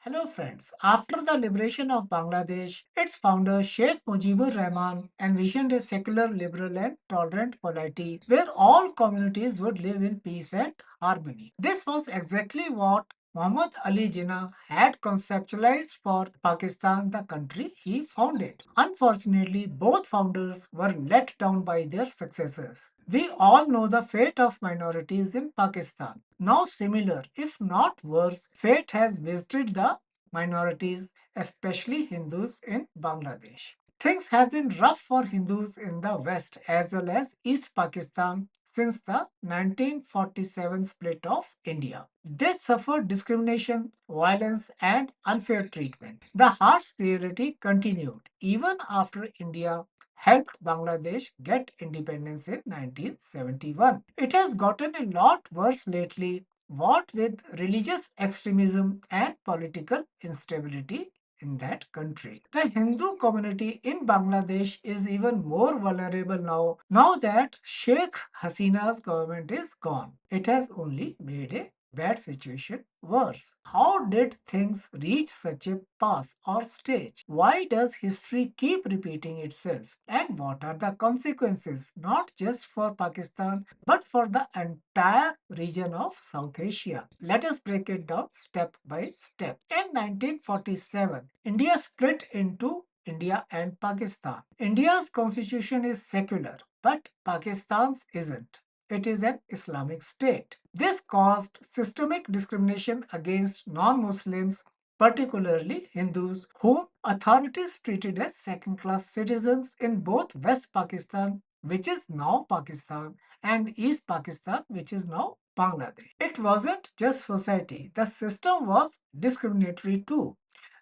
Hello friends. After the liberation of Bangladesh, its founder Sheikh Mujibur Rahman envisioned a secular, liberal and tolerant polity where all communities would live in peace and harmony. This was exactly what Muhammad Ali Jinnah had conceptualized for Pakistan, the country he founded. Unfortunately, both founders were let down by their successors. We all know the fate of minorities in Pakistan. Now, similar, if not worse, fate has visited the minorities, especially Hindus in Bangladesh. Things have been rough for Hindus in the West as well as East Pakistan since the 1947 split of India. They suffered discrimination, violence, and unfair treatment. The harsh reality continued even after India helped Bangladesh get independence in 1971. It has gotten a lot worse lately, what with religious extremism and political instability in that country. The Hindu community in Bangladesh is even more vulnerable now that Sheikh Hasina's government is gone. It has only made a bad situation worse. How did things reach such a pass or stage? Why does history keep repeating itself? And what are the consequences, not just for Pakistan, but for the entire region of South Asia? Let us break it down step by step. In 1947, India split into India and Pakistan. India's constitution is secular, but Pakistan's isn't. It is an Islamic state. This caused systemic discrimination against non Muslims, particularly Hindus, whom authorities treated as second class citizens in both West Pakistan, which is now Pakistan, and East Pakistan, which is now Bangladesh. It wasn't just society, the system was discriminatory too.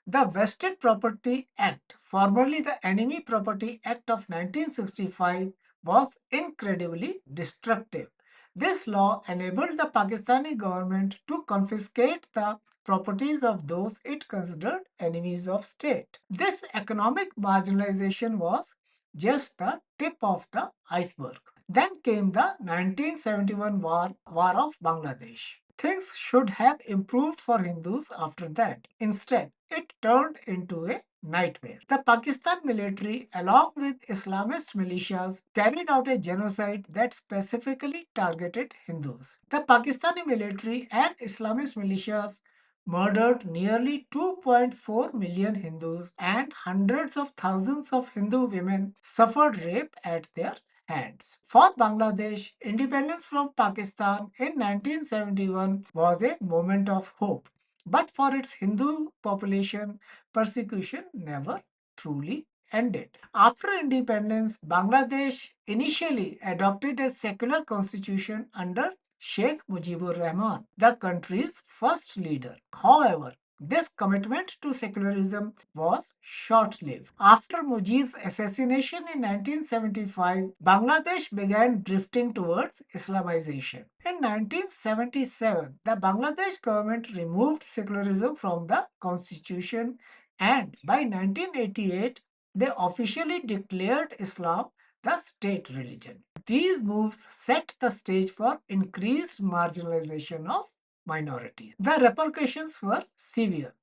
The Vested Property Act, formerly the Enemy Property Act of 1965, was incredibly destructive. This law enabled the Pakistani government to confiscate the properties of those it considered enemies of state. This economic marginalization was just the tip of the iceberg. Then came the 1971 war of Bangladesh. Things should have improved for Hindus after that. Instead, it turned into a nightmare. The Pakistan military, along with Islamist militias, carried out a genocide that specifically targeted Hindus. The Pakistani military and Islamist militias murdered nearly 2.4 million Hindus, and hundreds of thousands of Hindu women suffered rape at their hands. For Bangladesh, independence from Pakistan in 1971 was a moment of hope. But for its Hindu population, persecution never truly ended. After independence, Bangladesh initially adopted a secular constitution under Sheikh Mujibur Rahman, the country's first leader. However, this commitment to secularism was short lived. After Mujib's assassination in 1975, Bangladesh began drifting towards Islamization. In 1977, the Bangladesh government removed secularism from the constitution, and by 1988, they officially declared Islam the state religion. These moves set the stage for increased marginalization of minorities. The repercussions were severe.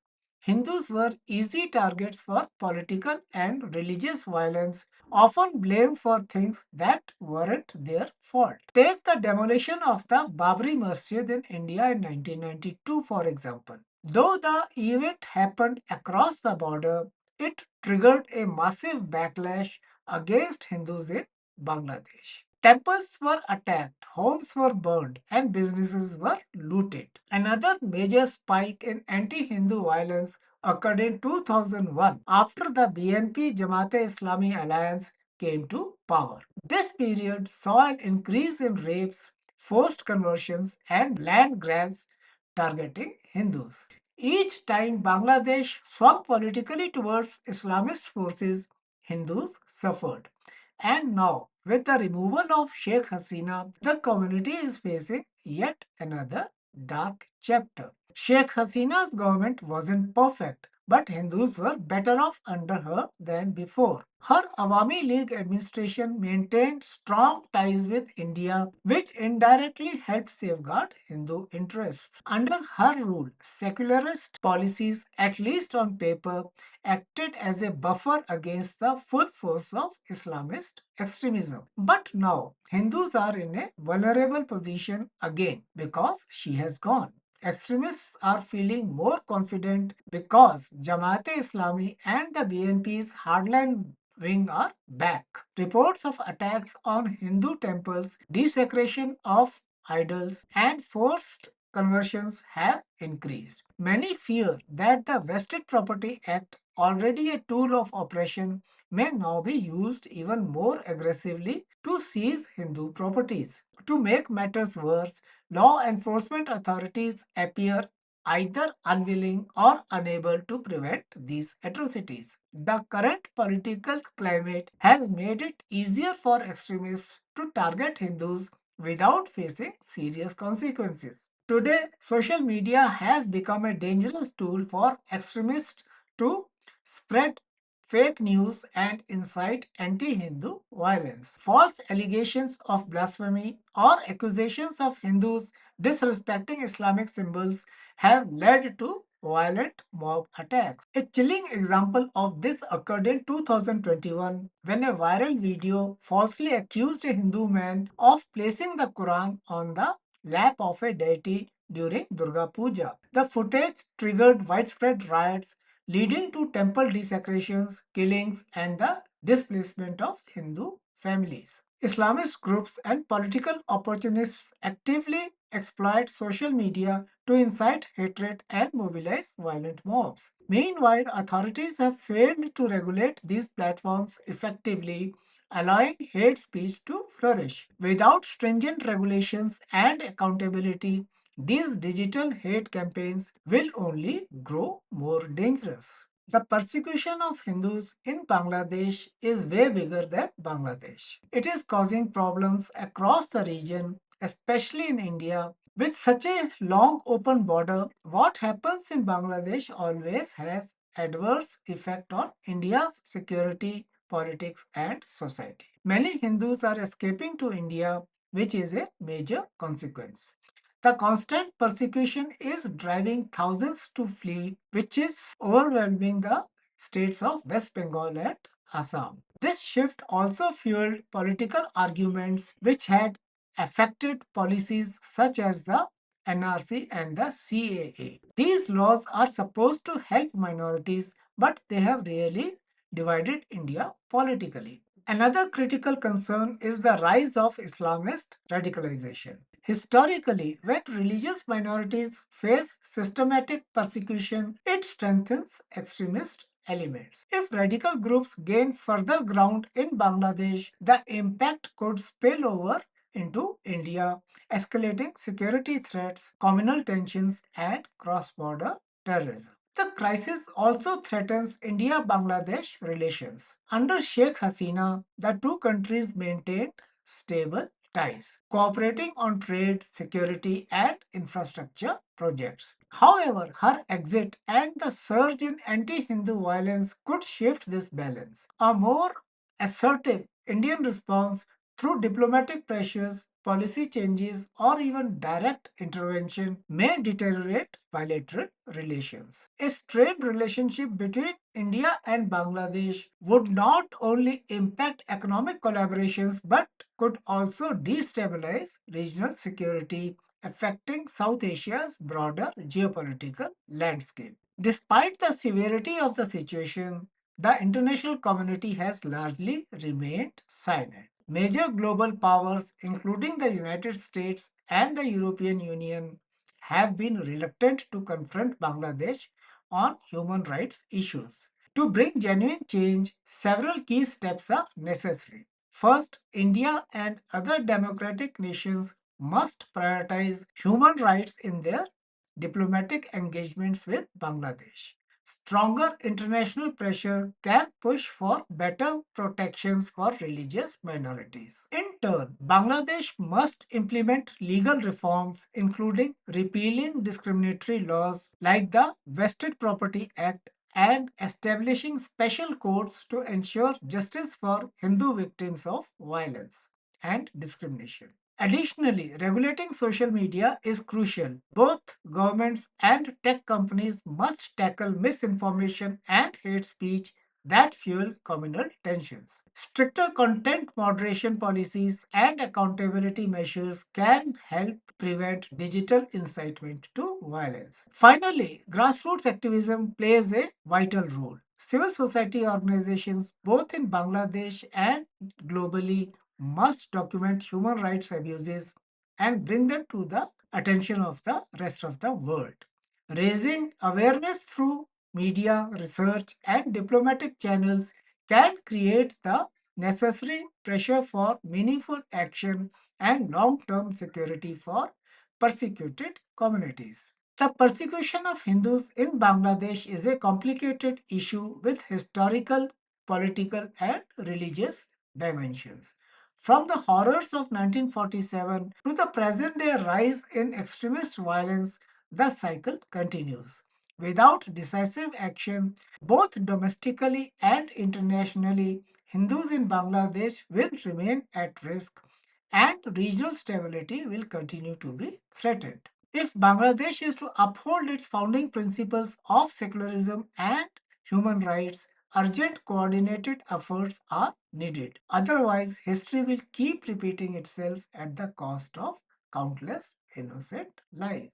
Hindus were easy targets for political and religious violence, often blamed for things that weren't their fault. Take the demolition of the Babri Masjid in India in 1992, for example. Though the event happened across the border, it triggered a massive backlash against Hindus in Bangladesh. Temples were attacked, homes were burned, and businesses were looted. Another major spike in anti Hindu violence occurred in 2001 after the BNP Jamaat e Islami alliance came to power. This period saw an increase in rapes, forced conversions, and land grabs targeting Hindus. Each time Bangladesh swung politically towards Islamist forces, Hindus suffered. And now, with the removal of Sheikh Hasina, the community is facing yet another dark chapter. Sheikh Hasina's government wasn't perfect, but Hindus were better off under her than before. Her Awami League administration maintained strong ties with India, which indirectly helped safeguard Hindu interests. Under her rule, secularist policies, at least on paper, acted as a buffer against the full force of Islamist extremism. But now, Hindus are in a vulnerable position again because she has gone. Extremists are feeling more confident because Jamaat-e-Islami and the BNP's hardline wing are back. Reports of attacks on Hindu temples, desecration of idols, and forced conversions have increased. Many fear that the Vested Property Act, already a tool of oppression, may now be used even more aggressively to seize Hindu properties. To make matters worse, law enforcement authorities appear either unwilling or unable to prevent these atrocities. The current political climate has made it easier for extremists to target Hindus without facing serious consequences. Today, social media has become a dangerous tool for extremists to spread fake news and incite anti Hindu violence. False allegations of blasphemy or accusations of Hindus disrespecting Islamic symbols have led to violent mob attacks. A chilling example of this occurred in 2021 when a viral video falsely accused a Hindu man of placing the Quran on the lap of a deity during Durga Puja. The footage triggered widespread riots leading to temple desecrations, killings, and the displacement of Hindu families. Islamist groups and political opportunists actively exploit social media to incite hatred and mobilize violent mobs. Meanwhile, authorities have failed to regulate these platforms effectively, allowing hate speech to flourish. Without stringent regulations and accountability, these digital hate campaigns will only grow more dangerous. The persecution of Hindus in Bangladesh is way bigger than Bangladesh. It is causing problems across the region, especially in India. With such a long open border, what happens in Bangladesh always has adverse effect on India's security, politics and society. Many Hindus are escaping to India, which is a major consequence. The constant persecution is driving thousands to flee, which is overwhelming the states of West Bengal and Assam. This shift also fueled political arguments which had affected policies such as the NRC and the CAA. These laws are supposed to help minorities, but they have really divided India politically. Another critical concern is the rise of Islamist radicalization. Historically, when religious minorities face systematic persecution, it strengthens extremist elements. If radical groups gain further ground in Bangladesh, the impact could spill over into India, escalating security threats, communal tensions, and cross border terrorism. The crisis also threatens India Bangladesh relations. Under Sheikh Hasina, the two countries maintained stable ties, cooperating on trade, security, and infrastructure projects. However, her exit and the surge in anti Hindu violence could shift this balance. A more assertive Indian response through diplomatic pressures, policy changes, or even direct intervention may deteriorate bilateral relations. A strained relationship between India and Bangladesh would not only impact economic collaborations but could also destabilize regional security, affecting South Asia's broader geopolitical landscape. Despite the severity of the situation, the international community has largely remained silent. Major global powers, including the United States and the European Union, have been reluctant to confront Bangladesh on human rights issues. To bring genuine change, several key steps are necessary. First, India and other democratic nations must prioritize human rights in their diplomatic engagements with Bangladesh. Stronger international pressure can push for better protections for religious minorities. In turn, Bangladesh must implement legal reforms, including repealing discriminatory laws like the Vested Property Act and establishing special courts to ensure justice for Hindu victims of violence and discrimination. Additionally, regulating social media is crucial. Both governments and tech companies must tackle misinformation and hate speech that fuel communal tensions. Stricter content moderation policies and accountability measures can help prevent digital incitement to violence. Finally, grassroots activism plays a vital role. Civil society organizations, both in Bangladesh and globally, must document human rights abuses and bring them to the attention of the rest of the world. Raising awareness through media, research, and diplomatic channels can create the necessary pressure for meaningful action and long term security for persecuted communities. The persecution of Hindus in Bangladesh is a complicated issue with historical, political, and religious dimensions. From the horrors of 1947 to the present day rise in extremist violence, the cycle continues. Without decisive action, both domestically and internationally, Hindus in Bangladesh will remain at risk and regional stability will continue to be threatened. If Bangladesh is to uphold its founding principles of secularism and human rights, urgent coordinated efforts are needed. Otherwise, history will keep repeating itself at the cost of countless innocent lives.